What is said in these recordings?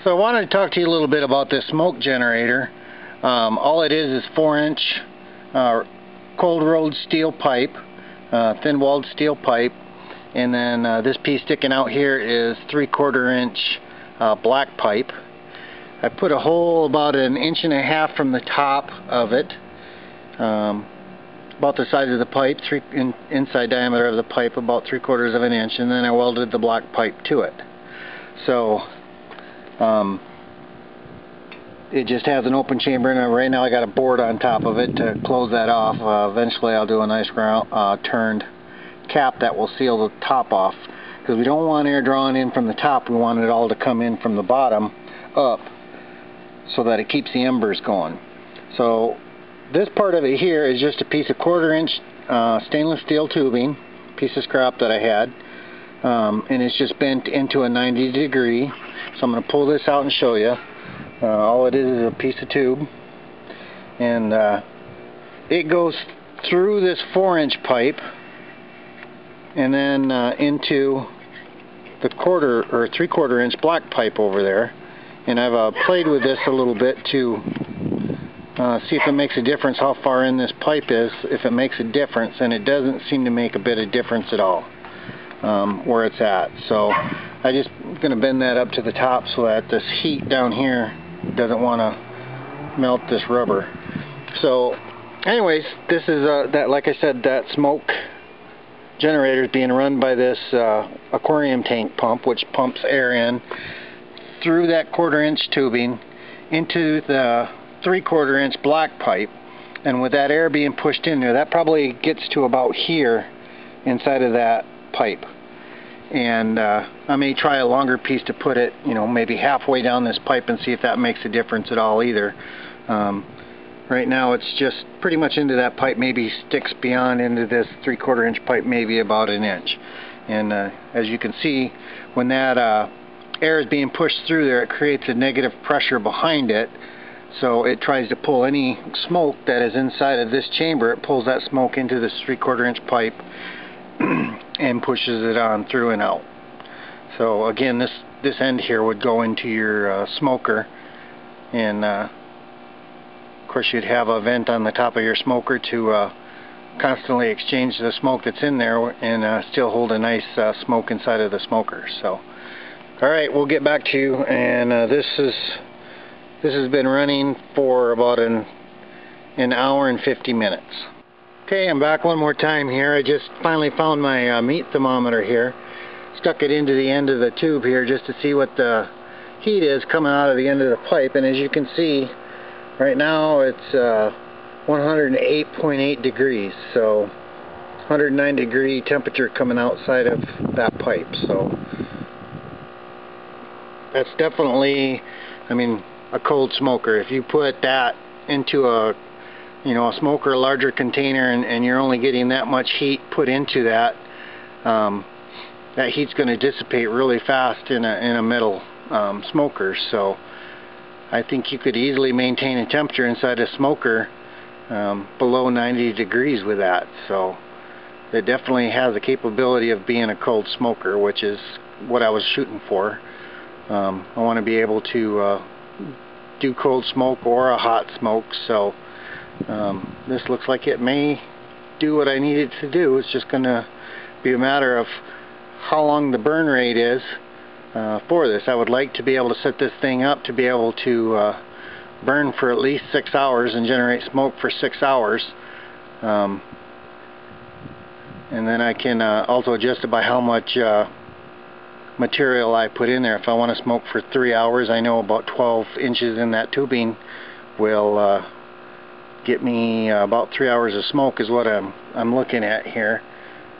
So I wanted to talk to you a little bit about this smoke generator. All it is 4-inch cold rolled steel pipe, thin-walled steel pipe, and then this piece sticking out here is 3/4 inch black pipe. I put a hole about 1.5 inches from the top of it, about the size of the pipe, inside diameter of the pipe, about 3/4 inch, and then I welded the black pipe to it. So it just has an open chamber, and right now I got a board on top of it to close that off. Eventually I'll do a nice round turned cap that will seal the top off, because we don't want air drawing in from the top. We want it all to come in from the bottom up so that it keeps the embers going. So this part of it here is just a piece of 1/4 inch stainless steel tubing, piece of scrap that I had, and it's just bent into a 90 degree. So I'm going to pull this out and show you. All it is a piece of tube, and it goes through this 4-inch pipe and then into the 1/4 or 3/4 inch black pipe over there. And I've played with this a little bit to see if it makes a difference how far in this pipe is, if it makes a difference, and it doesn't seem to make a bit of difference at all where it's at. So I just going to bend that up to the top so that this heat down here doesn't want to melt this rubber. So anyways, this is that, like I said, that smoke generator is being run by this aquarium tank pump, which pumps air in through that 1/4 inch tubing into the 3/4 inch black pipe. And with that air being pushed in there, that probably gets to about here inside of that pipe. And I may try a longer piece to put it, maybe halfway down this pipe and see if that makes a difference at all either. Right now it's just pretty much into that pipe, maybe sticks beyond into this 3/4 inch pipe, maybe about 1 inch. And as you can see, when that air is being pushed through there, it creates a negative pressure behind it. So it tries to pull any smoke that is inside of this chamber. It pulls that smoke into this 3/4 inch pipe and pushes it on through and out. So again, this end here would go into your smoker, and of course you'd have a vent on the top of your smoker to constantly exchange the smoke that's in there and still hold a nice smoke inside of the smoker. So alright, we'll get back to you, and this has been running for about an hour and 50 minutes. Okay, I'm back one more time here. I just finally found my meat thermometer here. Stuck it into the end of the tube here just to see what the heat is coming out of the end of the pipe, and as you can see right now it's 108.8 degrees, so 109 degree temperature coming outside of that pipe. So that's definitely, a cold smoker. If you put that into a smoker, a larger container, and you're only getting that much heat put into that, that heat's going to dissipate really fast in a metal smoker. So I think you could easily maintain a temperature inside a smoker below 90 degrees with that. So it definitely has the capability of being a cold smoker, which is what I was shooting for. I want to be able to do cold smoke or a hot smoke. So this looks like it may do what I need it to do. It's just going to be a matter of how long the burn rate is for this. I would like to be able to set this thing up to be able to burn for at least 6 hours and generate smoke for 6 hours. And then I can also adjust it by how much material I put in there. If I want to smoke for 3 hours, I know about 12 inches in that tubing will get me about 3 hours of smoke is what I'm looking at here.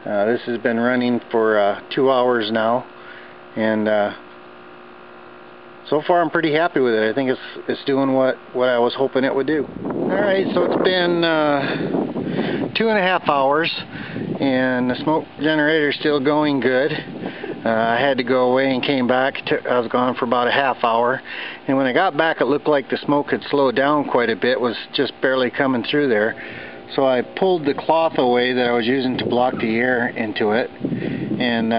This has been running for 2 hours now, and so far I'm pretty happy with it. I think it's doing what I was hoping it would do. Alright, so it's been 2.5 hours and the smoke generator is still going good. I had to go away and came back. I was gone for about a half hour, and when I got back it looked like the smoke had slowed down quite a bit, was just barely coming through there. So I pulled the cloth away that I was using to block the air into it, and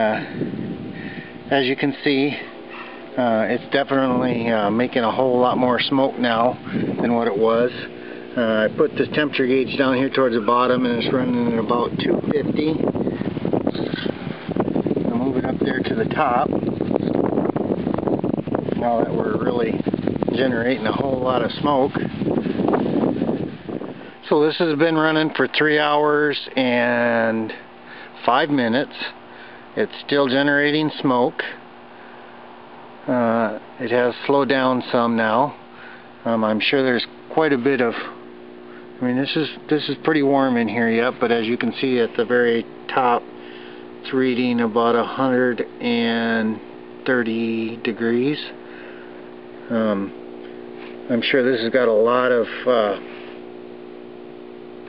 as you can see, It's definitely making a whole lot more smoke now than what it was. I put this temperature gauge down here towards the bottom and it's running at about 250. I'll move it up there to the top. Now that we're really generating a whole lot of smoke. So this has been running for 3 hours and 5 minutes. It's still generating smoke. It has slowed down some now. I'm sure there's quite a bit of, I mean, this is pretty warm in here yet, but as you can see at the very top, it's reading about 130 degrees. I'm sure this has got a lot of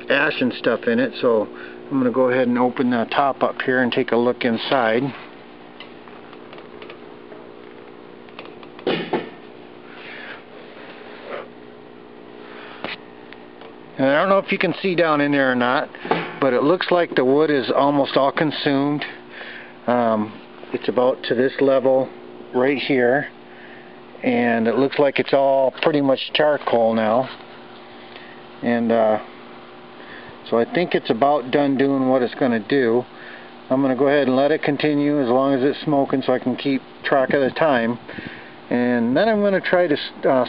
ash and stuff in it, so I'm going to go ahead and open the top up here and take a look inside. And I don't know if you can see down in there or not, but it looks like the wood is almost all consumed. It's about to this level right here, and it looks like it's all pretty much charcoal now. And so I think it's about done doing what it's going to do. I'm going to go ahead and let it continue as long as it's smoking so I can keep track of the time. And then I'm going to try to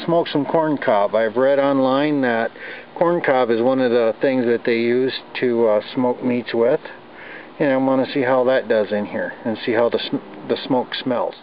smoke some corn cob. I've read online that corn cob is one of the things that they use to smoke meats with. And I want to see how that does in here and see how the smoke smells.